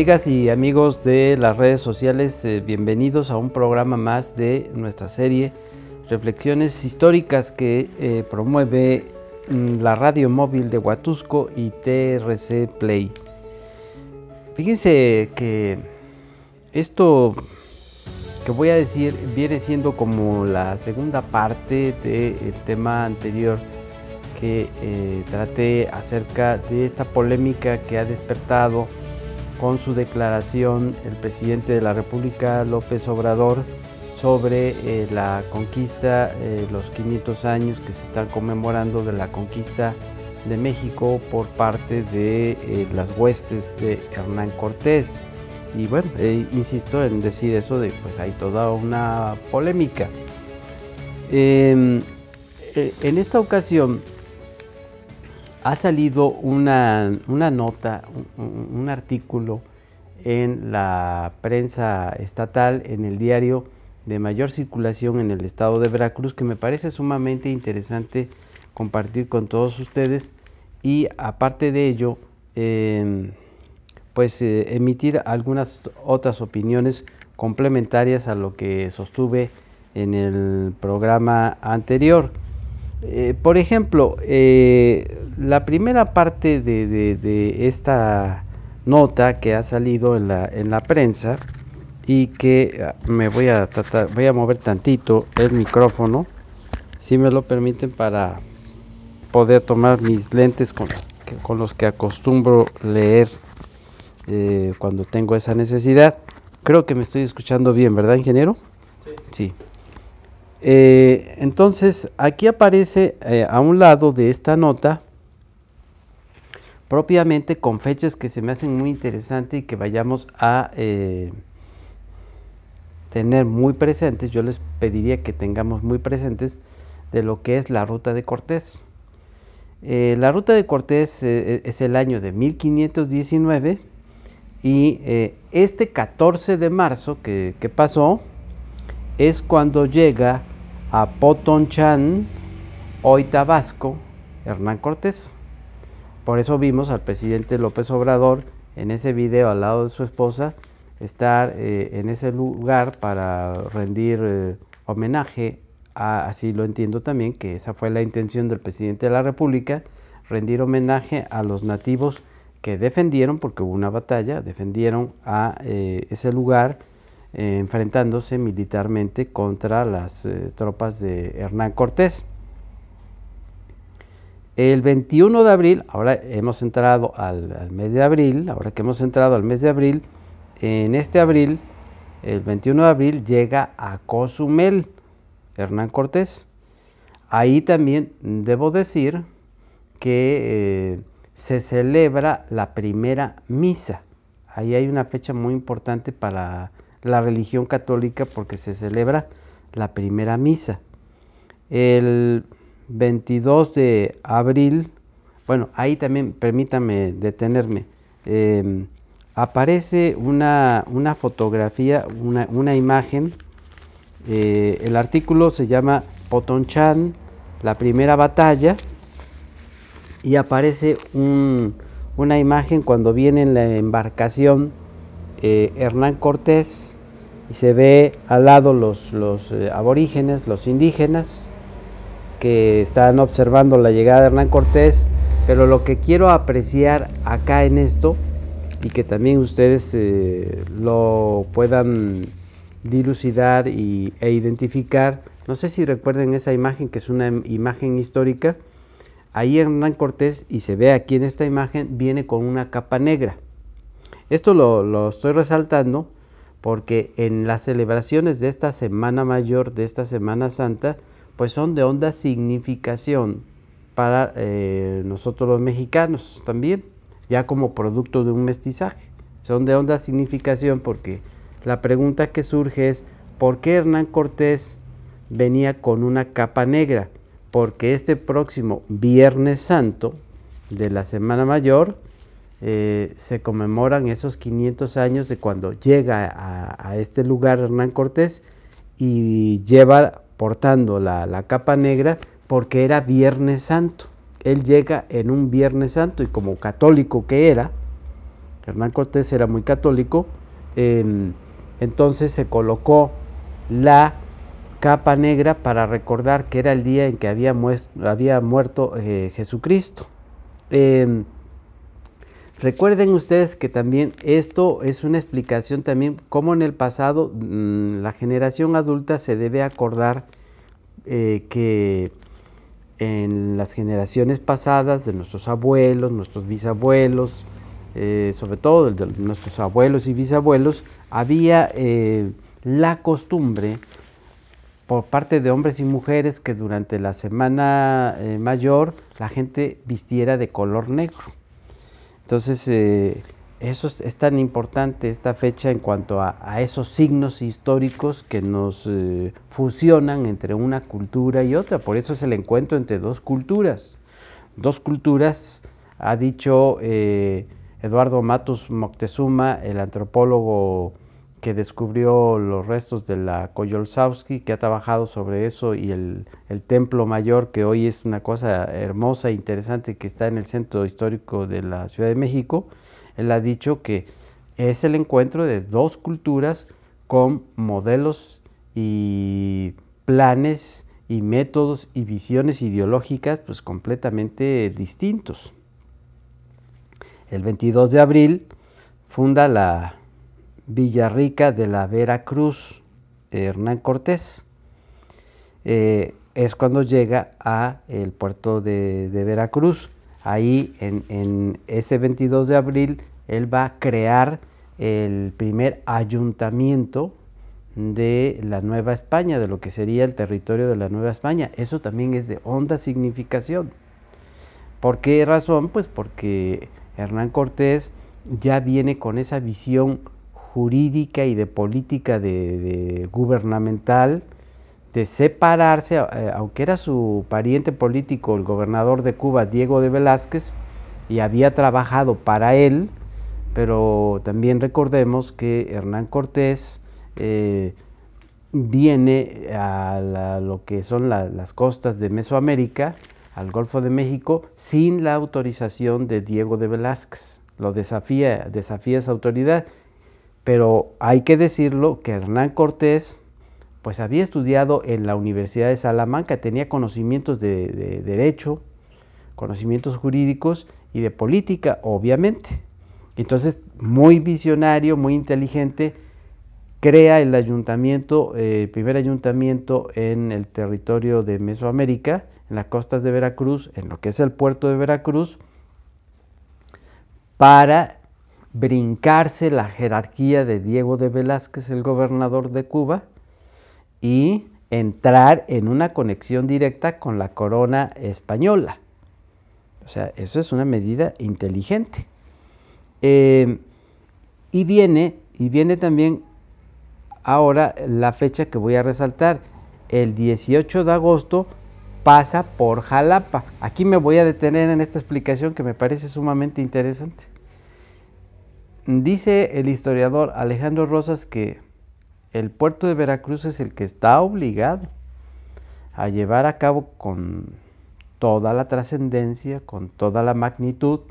Amigas y amigos de las redes sociales, bienvenidos a un programa más de nuestra serie Reflexiones Históricas que promueve la radio móvil de Huatusco y TRC Play. Fíjense que esto que voy a decir viene siendo como la segunda parte del tema anterior que traté acerca de esta polémica que ha despertado con su declaración el presidente de la República, López Obrador, sobre la conquista, los 500 años que se están conmemorando de la conquista de México por parte de las huestes de Hernán Cortés. Y bueno, insisto en decir eso de pues hay toda una polémica. En esta ocasión ha salido una nota, un artículo en la prensa estatal, en el diario de mayor circulación en el estado de Veracruz, que me parece sumamente interesante compartir con todos ustedes y aparte de ello, emitir algunas otras opiniones complementarias a lo que sostuve en el programa anterior. Por ejemplo, la primera parte de esta nota que ha salido en la prensa y que voy a mover tantito el micrófono, si me lo permiten, para poder tomar mis lentes con los que acostumbro leer cuando tengo esa necesidad. Creo que me estoy escuchando bien, ¿verdad, ingeniero? Sí. Entonces aquí aparece a un lado de esta nota propiamente con fechas que se me hacen muy interesantes y que vayamos a tener muy presentes. Yo les pediría que tengamos muy presentes de lo que es la ruta de Cortés. La ruta de Cortés es el año de 1519 y este 14 de marzo que pasó es cuando llega a Potonchán, hoy Tabasco, Hernán Cortés. Por eso vimos al presidente López Obrador en ese video al lado de su esposa estar en ese lugar para rendir homenaje, así lo entiendo también, que esa fue la intención del presidente de la República, rendir homenaje a los nativos que defendieron, porque hubo una batalla, defendieron a ese lugar, enfrentándose militarmente contra las tropas de Hernán Cortés. El 21 de abril, ahora hemos entrado al mes de abril, en este abril, el 21 de abril, llega a Cozumel, Hernán Cortés. Ahí también debo decir que se celebra la primera misa. Ahí hay una fecha muy importante para la religión católica porque se celebra la primera misa. El 22 de abril, bueno, ahí también permítame detenerme, aparece una fotografía, una imagen. El artículo se llama Potonchán, la primera batalla, y aparece una imagen cuando viene en la embarcación Hernán Cortés y se ve al lado los aborígenes, los indígenas que están observando la llegada de Hernán Cortés. Pero lo que quiero apreciar acá en esto y que también ustedes lo puedan dilucidar e identificar, no sé si recuerden esa imagen que es una imagen histórica. Ahí Hernán Cortés, y se ve aquí en esta imagen, viene con una capa negra. Esto lo estoy resaltando porque en las celebraciones de esta Semana Mayor, de esta Semana Santa, pues son de honda significación para nosotros los mexicanos también, ya como producto de un mestizaje. Son de honda significación porque la pregunta que surge es, ¿por qué Hernán Cortés venía con una capa negra? Porque este próximo Viernes Santo de la Semana Mayor se conmemoran esos 500 años de cuando llega a este lugar Hernán Cortés y lleva portando la capa negra porque era Viernes Santo. Él llega en un Viernes Santo y como católico que era, Hernán Cortés era muy católico, entonces se colocó la capa negra para recordar que era el día en que había muerto Jesucristo. Recuerden ustedes que también esto es una explicación también cómo en el pasado la generación adulta se debe acordar que en las generaciones pasadas de nuestros abuelos, nuestros bisabuelos, sobre todo de nuestros abuelos y bisabuelos, había la costumbre por parte de hombres y mujeres que durante la semana mayor la gente vistiera de color negro. Entonces, eso es tan importante esta fecha en cuanto a esos signos históricos que nos fusionan entre una cultura y otra. Por eso es el encuentro entre dos culturas. Dos culturas, ha dicho Eduardo Matus Moctezuma, el antropólogo que descubrió los restos de la Coyolxauhqui, que ha trabajado sobre eso, y el Templo Mayor, que hoy es una cosa hermosa e interesante, que está en el centro histórico de la Ciudad de México. Él ha dicho que es el encuentro de dos culturas con modelos y planes y métodos y visiones ideológicas pues completamente distintos. El 22 de abril funda la Villarrica de la Veracruz, Hernán Cortés. Es cuando llega a el puerto de Veracruz. Ahí en ese 22 de abril él va a crear el primer ayuntamiento de la Nueva España, de lo que sería el territorio de la Nueva España. Eso también es de honda significación. ¿Por qué razón? Pues porque Hernán Cortés ya viene con esa visión jurídica y de política de gubernamental, de separarse, aunque era su pariente político el gobernador de Cuba, Diego de Velázquez, y había trabajado para él, pero también recordemos que Hernán Cortés viene a lo que son las costas de Mesoamérica, al Golfo de México, sin la autorización de Diego de Velázquez. Lo desafía esa autoridad. Pero hay que decirlo que Hernán Cortés pues había estudiado en la Universidad de Salamanca, tenía conocimientos de derecho, conocimientos jurídicos y de política, obviamente. Entonces, muy visionario, muy inteligente, crea el ayuntamiento, el primer ayuntamiento en el territorio de Mesoamérica, en las costas de Veracruz, en lo que es el puerto de Veracruz, para brincarse la jerarquía de Diego de Velázquez, el gobernador de Cuba, y entrar en una conexión directa con la corona española. O sea, eso es una medida inteligente. Y viene también ahora la fecha que voy a resaltar. El 18 de agosto pasa por Jalapa. Aquí me voy a detener en esta explicación que me parece sumamente interesante. Dice el historiador Alejandro Rosas que el puerto de Veracruz es el que está obligado a llevar a cabo con toda la trascendencia, con toda la magnitud,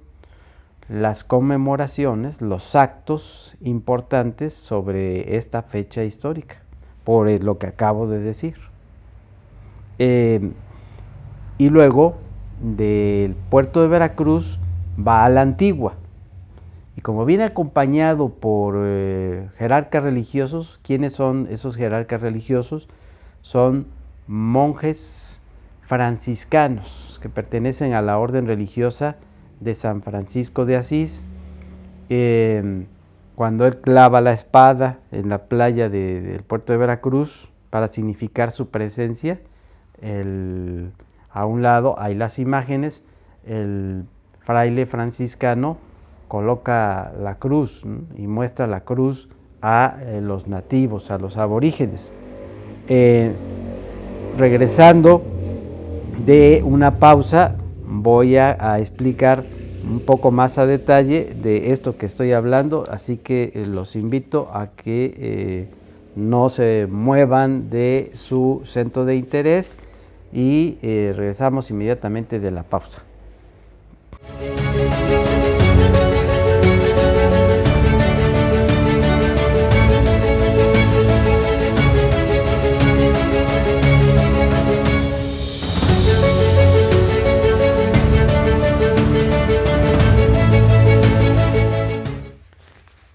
las conmemoraciones, los actos importantes sobre esta fecha histórica, por lo que acabo de decir. Y luego del puerto de Veracruz va a la Antigua. Y como viene acompañado por jerarcas religiosos, ¿quiénes son esos jerarcas religiosos? Son monjes franciscanos que pertenecen a la orden religiosa de San Francisco de Asís. Cuando él clava la espada en la playa del puerto de Veracruz para significar su presencia, a un lado hay las imágenes, el fraile franciscano coloca la cruz, ¿no? Y muestra la cruz a los nativos, a los aborígenes. Regresando de una pausa, voy a explicar un poco más a detalle de esto que estoy hablando, así que los invito a que no se muevan de su centro de interés y regresamos inmediatamente de la pausa.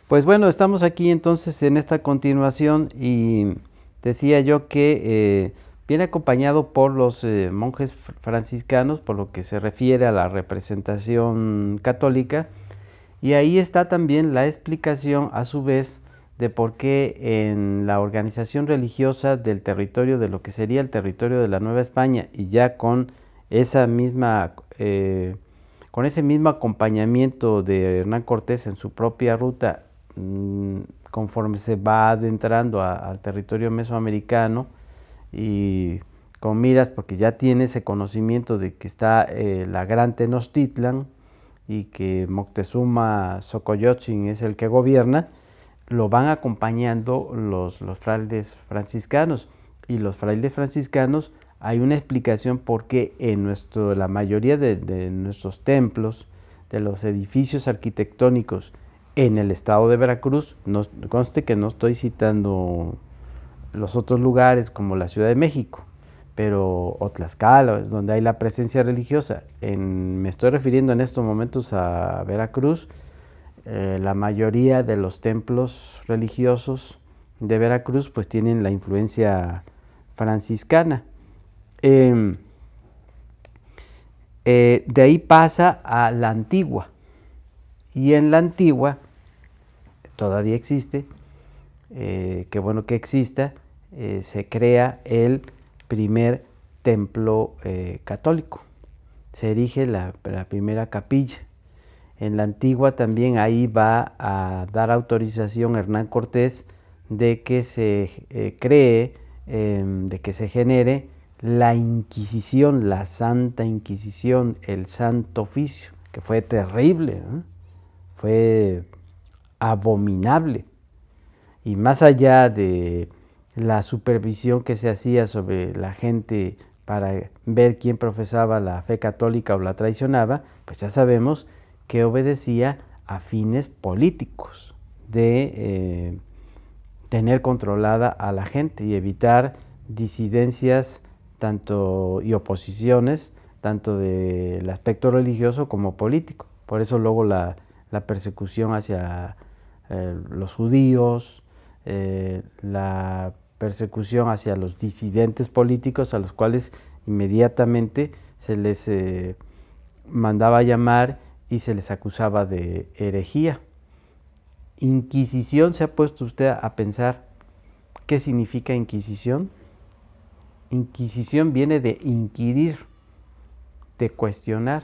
Pues bueno, estamos aquí entonces en esta continuación y decía yo que viene acompañado por los monjes franciscanos, por lo que se refiere a la representación católica, y ahí está también la explicación a su vez de por qué en la organización religiosa del territorio, de lo que sería el territorio de la Nueva España, y ya con esa misma con ese mismo acompañamiento de Hernán Cortés en su propia ruta, conforme se va adentrando al territorio mesoamericano y con miras, porque ya tiene ese conocimiento de que está la Gran Tenochtitlan y que Moctezuma Xocoyotzin es el que gobierna, lo van acompañando los frailes franciscanos. Y los frailes franciscanos, hay una explicación por qué en la mayoría de nuestros templos, de los edificios arquitectónicos en el estado de Veracruz, conste que no estoy citando los otros lugares como la Ciudad de México, pero o Tlaxcala, donde hay la presencia religiosa. Me estoy refiriendo en estos momentos a Veracruz. La mayoría de los templos religiosos de Veracruz pues tienen la influencia franciscana. De ahí pasa a la Antigua, y en la Antigua todavía existe, qué bueno que exista, se crea el primer templo católico, se erige la primera capilla. En la Antigua también ahí va a dar autorización Hernán Cortés de que se cree, de que se genere la Inquisición, la Santa Inquisición, el Santo Oficio, que fue terrible, ¿eh? Fue abominable. Y más allá de la supervisión que se hacía sobre la gente para ver quién profesaba la fe católica o la traicionaba, pues ya sabemos que obedecía a fines políticos de tener controlada a la gente y evitar disidencias y oposiciones tanto del aspecto religioso como político. Por eso luego la persecución hacia los judíos, la persecución hacia los disidentes políticos, a los cuales inmediatamente se les mandaba llamar y se les acusaba de herejía. Inquisición, ¿se ha puesto usted a pensar qué significa Inquisición? Inquisición viene de inquirir, de cuestionar,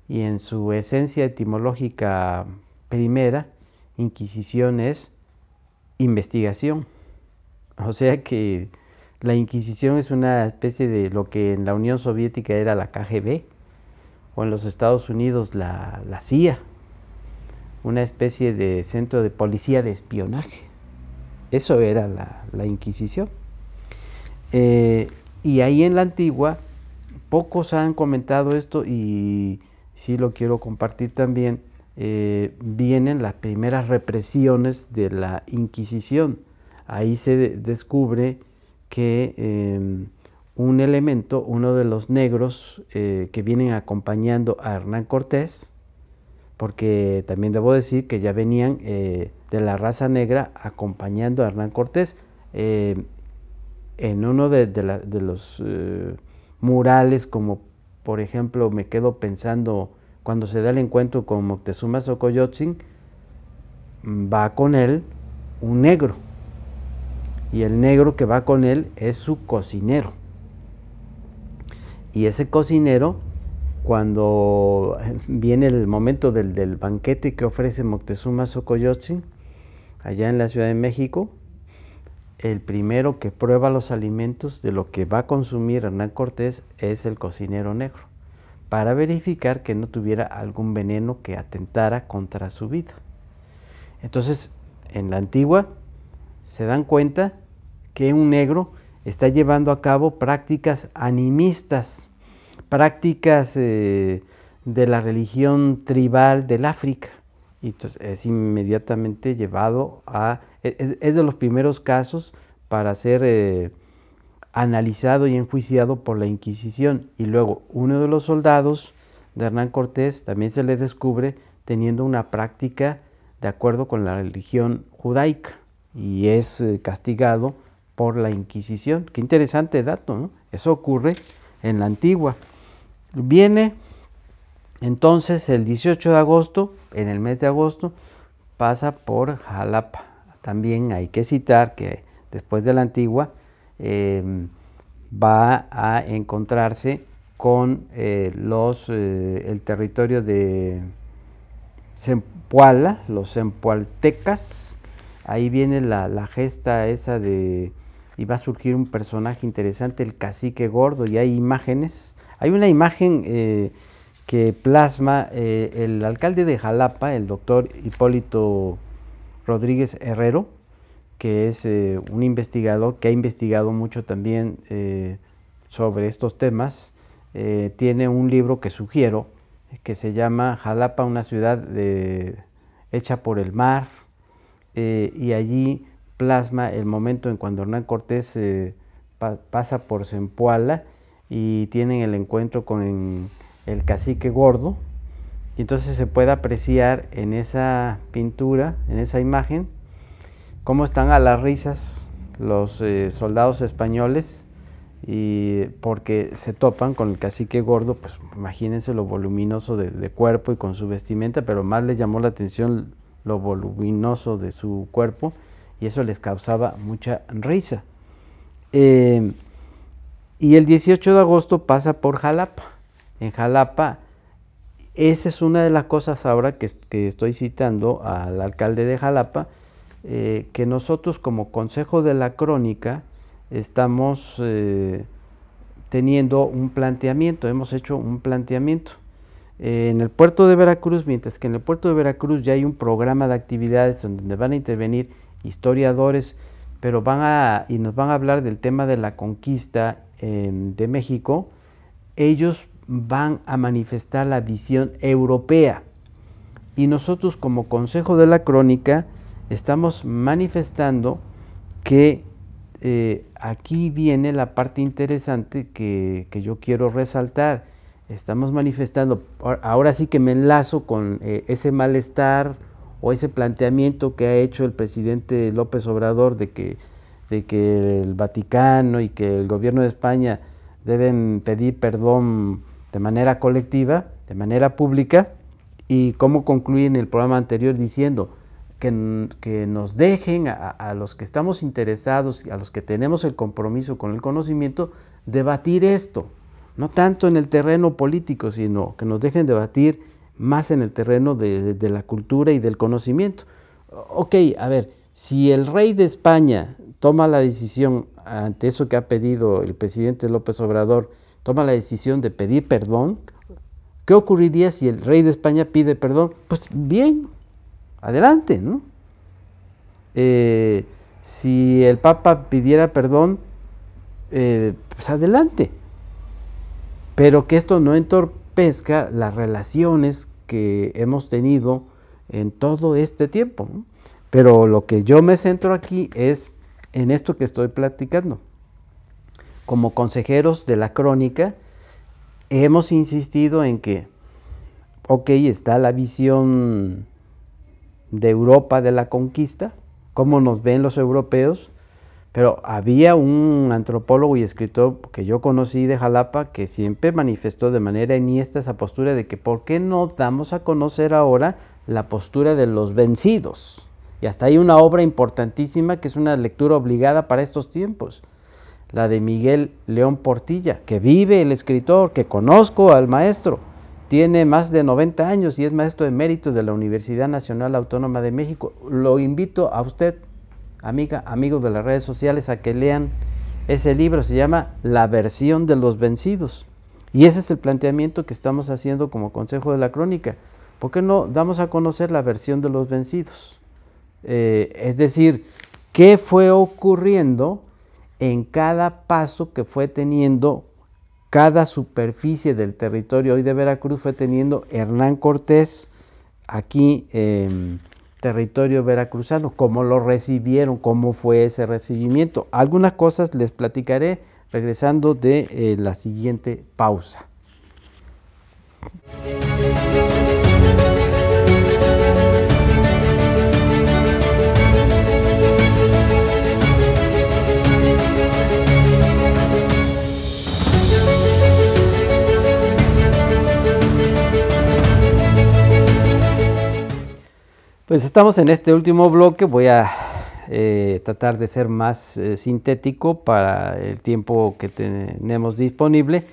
y en su esencia etimológica primera, Inquisición es investigación. O sea que la Inquisición es una especie de lo que en la Unión Soviética era la KGB, o en los Estados Unidos la CIA, una especie de centro de policía de espionaje. Eso era la Inquisición. Y ahí en la Antigua, pocos han comentado esto y sí lo quiero compartir también, vienen las primeras represiones de la Inquisición. Ahí se descubre que un elemento, uno de los negros que vienen acompañando a Hernán Cortés, porque también debo decir que ya venían de la raza negra acompañando a Hernán Cortés. En uno de los murales, como por ejemplo me quedo pensando cuando se da el encuentro con Moctezuma Xocoyotzin, va con él un negro, y el negro que va con él es su cocinero. Y ese cocinero, cuando viene el momento del banquete que ofrece Moctezuma Xocoyotzin allá en la Ciudad de México, el primero que prueba los alimentos de lo que va a consumir Hernán Cortés es el cocinero negro, para verificar que no tuviera algún veneno que atentara contra su vida. Entonces, en la Antigua se dan cuenta que un negro está llevando a cabo prácticas animistas, prácticas de la religión tribal del África. Y entonces es inmediatamente llevado es de los primeros casos para ser analizado y enjuiciado por la Inquisición. Y luego uno de los soldados de Hernán Cortés también se le descubre teniendo una práctica de acuerdo con la religión judaica y es castigado por la Inquisición. Qué interesante dato, ¿no? Eso ocurre en la antigua. Viene entonces el 18 de agosto, en el mes de agosto, pasa por Jalapa. También hay que citar que después de la antigua va a encontrarse con el territorio de Zempoala, los zempoaltecas. Ahí viene la gesta esa de, y va a surgir un personaje interesante, el cacique gordo, y hay imágenes. Hay una imagen que plasma el alcalde de Jalapa, el doctor Hipólito Rodríguez Herrero, que es un investigador que ha investigado mucho también sobre estos temas. Tiene un libro que sugiero, que se llama Jalapa, una ciudad hecha por el mar, y allí plasma el momento en cuando Hernán Cortés pasa por Zempoala y tienen el encuentro con el cacique gordo, y entonces se puede apreciar en esa pintura, en esa imagen, cómo están a las risas los soldados españoles, y porque se topan con el cacique gordo. Pues imagínense lo voluminoso de cuerpo y con su vestimenta, pero más les llamó la atención lo voluminoso de su cuerpo, y eso les causaba mucha risa. Y el 18 de agosto pasa por Jalapa. En Jalapa, esa es una de las cosas ahora que estoy citando al alcalde de Jalapa, que nosotros como Consejo de la Crónica estamos teniendo un planteamiento, hemos hecho un planteamiento en el puerto de Veracruz, mientras que en el puerto de Veracruz ya hay un programa de actividades donde van a intervenir historiadores, pero nos van a hablar del tema de la conquista de México. Ellos van a manifestar la visión europea, y nosotros como Consejo de la Crónica estamos manifestando que aquí viene la parte interesante que yo quiero resaltar. Estamos manifestando, ahora sí que me enlazo con ese malestar o ese planteamiento que ha hecho el presidente López Obrador de que el Vaticano y que el gobierno de España deben pedir perdón de manera colectiva, de manera pública, y cómo concluye en el programa anterior diciendo que nos dejen a los que estamos interesados, a los que tenemos el compromiso con el conocimiento, debatir esto, no tanto en el terreno político, sino que nos dejen debatir más en el terreno de la cultura y del conocimiento. Ok, a ver, si el rey de España toma la decisión, ante eso que ha pedido el presidente López Obrador, toma la decisión de pedir perdón, ¿qué ocurriría si el rey de España pide perdón? Pues bien, adelante, ¿no? Si el Papa pidiera perdón, pues adelante, pero que esto no entorpezca las relaciones que hemos tenido en todo este tiempo, ¿no? Pero lo que yo me centro aquí es en esto que estoy platicando. Como consejeros de la Crónica, hemos insistido en que, ok, está la visión de Europa de la conquista, cómo nos ven los europeos, pero había un antropólogo y escritor que yo conocí de Jalapa que siempre manifestó de manera enhiesta esa postura de que ¿por qué no damos a conocer ahora la postura de los vencidos? Y hasta hay una obra importantísima que es una lectura obligada para estos tiempos, la de Miguel León Portilla, que vive el escritor, que conozco al maestro, tiene más de 90 años y es maestro emérito de la Universidad Nacional Autónoma de México. Lo invito a usted, amiga, amigo de las redes sociales, a que lean ese libro. Se llama La versión de los vencidos. Y ese es el planteamiento que estamos haciendo como Consejo de la Crónica. ¿Por qué no damos a conocer la versión de los vencidos? Es decir, ¿qué fue ocurriendo en cada paso que fue teniendo cada superficie del territorio hoy de Veracruz fue teniendo Hernán Cortés aquí en territorio veracruzano? ¿Cómo lo recibieron? ¿Cómo fue ese recibimiento? Algunas cosas les platicaré regresando de la siguiente pausa. Pues estamos en este último bloque, voy a tratar de ser más sintético para el tiempo que tenemos disponible,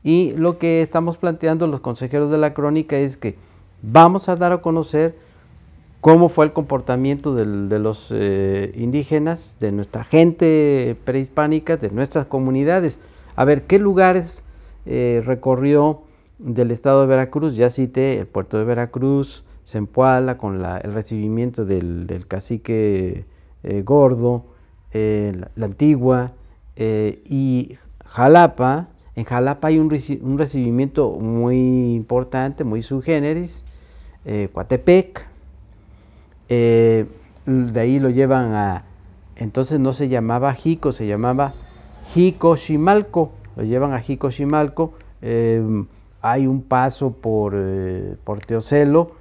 y lo que estamos planteando los consejeros de la crónica es que vamos a dar a conocer cómo fue el comportamiento de los indígenas, de nuestra gente prehispánica, de nuestras comunidades. A ver, ¿qué lugares recorrió del estado de Veracruz? Ya cité el puerto de Veracruz, Zempoala, con el recibimiento del cacique Gordo, la Antigua, y Jalapa. En Jalapa hay un recibimiento muy importante, muy sui generis, Coatepec. De ahí lo llevan a, entonces no se llamaba Jico, se llamaba Jicoximalco, lo llevan a Jicoximalco. Hay un paso por Teocelo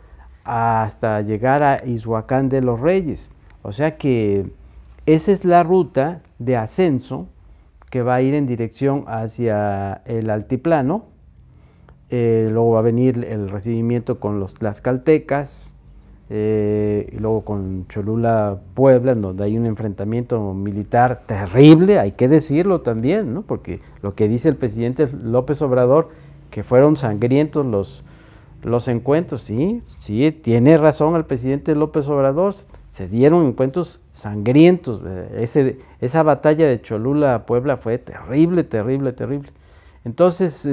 hasta llegar a Izhuacán de los Reyes, o sea que esa es la ruta de ascenso que va a ir en dirección hacia el altiplano. Luego va a venir el recibimiento con los tlaxcaltecas, y luego con Cholula, Puebla, en donde hay un enfrentamiento militar terrible, hay que decirlo también, ¿no? Porque lo que dice el presidente López Obrador, que fueron sangrientos los encuentros, sí, tiene razón el presidente López Obrador, se dieron encuentros sangrientos. Esa batalla de Cholula, Puebla fue terrible, terrible, terrible. Entonces,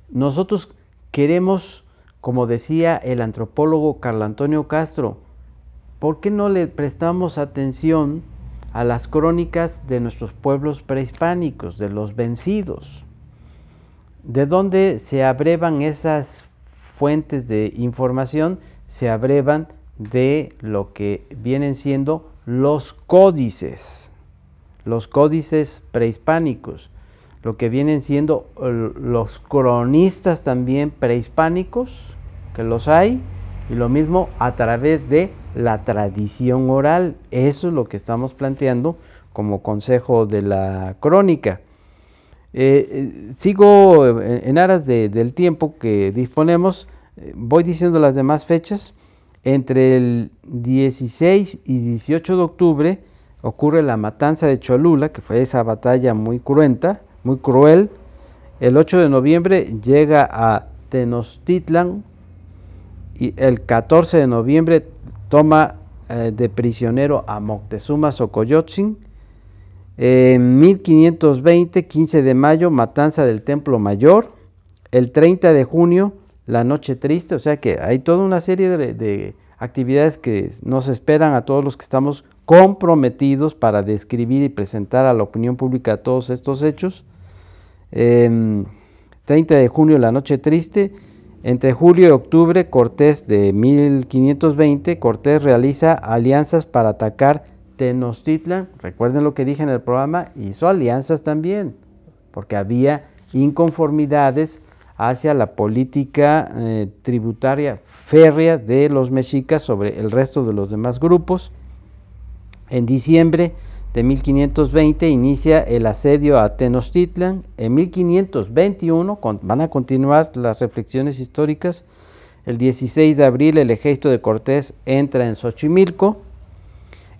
nosotros queremos, como decía el antropólogo Carlos Antonio Castro, ¿por qué no le prestamos atención a las crónicas de nuestros pueblos prehispánicos, de los vencidos? ¿De dónde se abrevan esas fuentes de información? Se abrevan de lo que vienen siendo los códices prehispánicos, lo que vienen siendo los cronistas también prehispánicos, que los hay, y lo mismo a través de la tradición oral. Eso es lo que estamos planteando como consejo de la crónica. Sigo en aras del tiempo que disponemos, voy diciendo las demás fechas. Entre el 16 y 18 de octubre ocurre la matanza de Cholula, que fue esa batalla muy cruenta, muy cruel. El 8 de noviembre llega a Tenochtitlan, y el 14 de noviembre toma de prisionero a Moctezuma Xocoyotzin. En 1520, 15 de mayo, matanza del Templo Mayor. El 30 de junio, la Noche Triste. O sea que hay toda una serie de actividades que nos esperan a todos los que estamos comprometidos para describir y presentar a la opinión pública todos estos hechos. 30 de junio, la Noche Triste. Entre julio y octubre, Cortés de 1520, Cortés realiza alianzas para atacar Tenochtitlan. Recuerden lo que dije en el programa, hizo alianzas también, porque había inconformidades hacia la política tributaria férrea de los mexicas sobre el resto de los demás grupos. En diciembre de 1520 inicia el asedio a Tenochtitlan. En 1521 van a continuar las reflexiones históricas. El 16 de abril el ejército de Cortés entra en Xochimilco.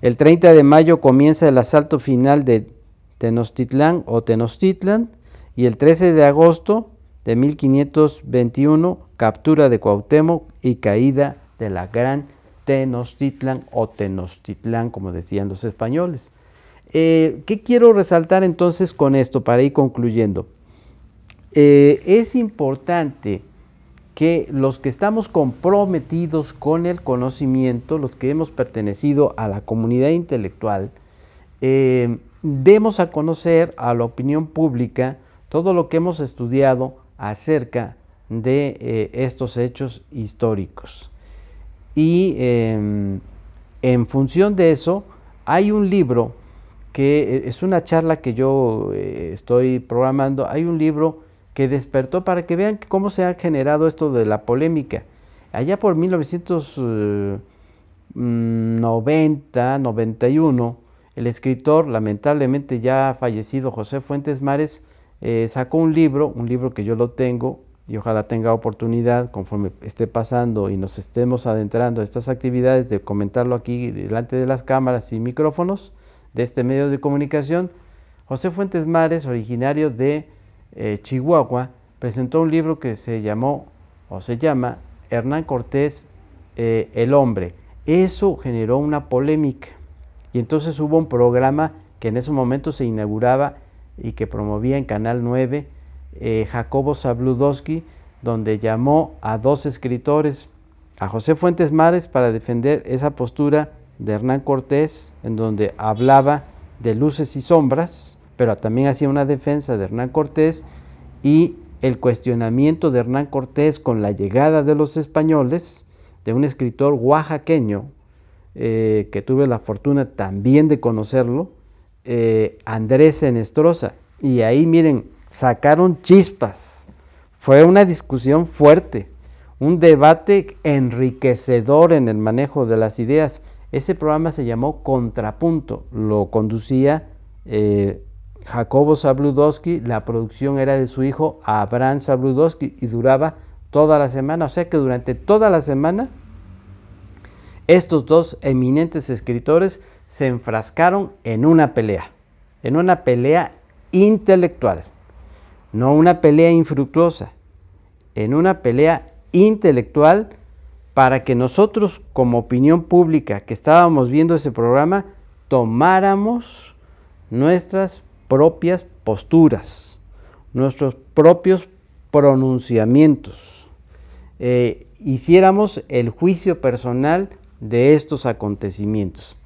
El 30 de mayo comienza el asalto final de Tenochtitlan o Tenochtitlan, y el 13 de agosto de 1521 captura de Cuauhtémoc y caída de la gran Tenochtitlan o Tenochtitlán, como decían los españoles. ¿Qué quiero resaltar entonces con esto para ir concluyendo? Es importante que los que estamos comprometidos con el conocimiento, los que hemos pertenecido a la comunidad intelectual, demos a conocer a la opinión pública todo lo que hemos estudiado acerca de estos hechos históricos. Y en función de eso, hay un libro que es una charla que yo estoy programando. Hay un libro que despertó para que vean cómo se ha generado esto de la polémica. Allá por 1990, 91, el escritor, lamentablemente ya fallecido, José Fuentes Mares, sacó un libro que yo lo tengo, y ojalá tenga oportunidad, conforme esté pasando y nos estemos adentrando a estas actividades, de comentarlo aquí delante de las cámaras y micrófonos de este medio de comunicación. José Fuentes Mares, originario de Chihuahua, presentó un libro que se llamó, o se llama, Hernán Cortés, el hombre. Eso generó una polémica, y entonces hubo un programa que en ese momento se inauguraba y que promovía en Canal 9, Jacobo Zabludovsky, donde llamó a dos escritores, a José Fuentes Mares para defender esa postura de Hernán Cortés, en donde hablaba de luces y sombras, pero también hacía una defensa de Hernán Cortés, y el cuestionamiento de Hernán Cortés con la llegada de los españoles, de un escritor oaxaqueño, que tuve la fortuna también de conocerlo, Andrés Enestrosa, y ahí miren, sacaron chispas. Fue una discusión fuerte, un debate enriquecedor en el manejo de las ideas. Ese programa se llamó Contrapunto, lo conducía Jacobo Zabludovsky, la producción era de su hijo Abraham Zabludovsky y duraba toda la semana, o sea que durante toda la semana estos dos eminentes escritores se enfrascaron en una pelea intelectual, no una pelea infructuosa, en una pelea intelectual, para que nosotros como opinión pública que estábamos viendo ese programa tomáramos nuestras propias posturas, nuestros propios pronunciamientos, hiciéramos el juicio personal de estos acontecimientos.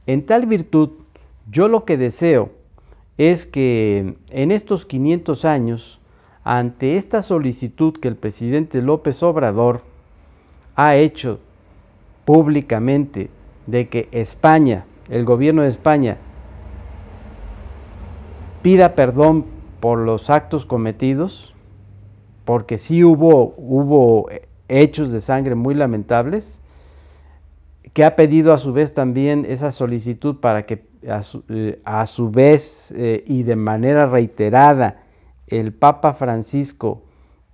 En tal virtud, yo lo que deseo es que en estos 500 años, ante esta solicitud que el presidente López Obrador ha hecho públicamente de que España, el gobierno de España, pida perdón por los actos cometidos, porque sí hubo hechos de sangre muy lamentables, que ha pedido a su vez también esa solicitud para que a su vez y de manera reiterada el Papa Francisco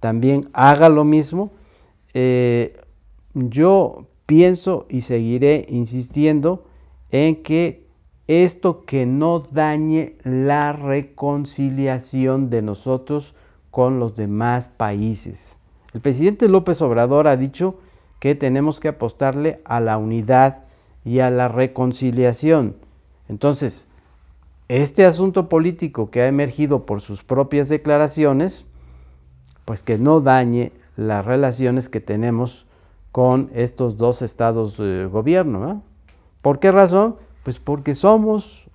también haga lo mismo. Yo pienso y seguiré insistiendo en que esto que no dañe la reconciliación de nosotros con los demás países. El presidente López Obrador ha dicho que tenemos que apostarle a la unidad y a la reconciliación. Entonces, este asunto político que ha emergido por sus propias declaraciones, pues que no dañe las relaciones que tenemos con estos dos estados de gobierno, ¿no? ¿Por qué razón? Pues porque somos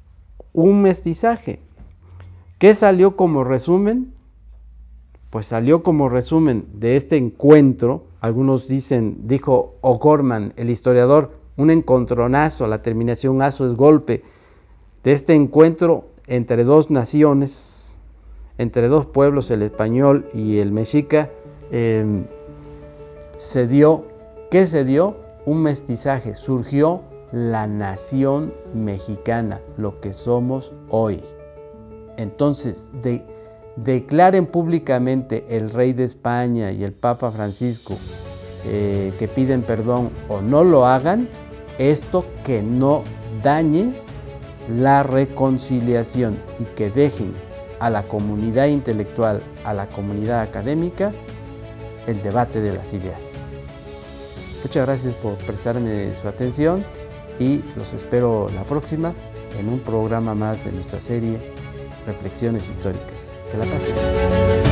un mestizaje. ¿Qué salió como resumen? Pues salió como resumen de este encuentro, algunos dicen, dijo O'Gorman, el historiador, un encontronazo, la terminación azo es golpe, de este encuentro entre dos naciones, entre dos pueblos, el español y el mexica, se dio un mestizaje, surgió la nación mexicana, lo que somos hoy. Entonces, declaren públicamente el rey de España y el Papa Francisco que piden perdón o no lo hagan, esto que no dañe la reconciliación y que dejen a la comunidad intelectual, a la comunidad académica, el debate de las ideas. Muchas gracias por prestarme su atención y los espero la próxima en un programa más de nuestra serie Reflexiones Históricas. Que la pasen.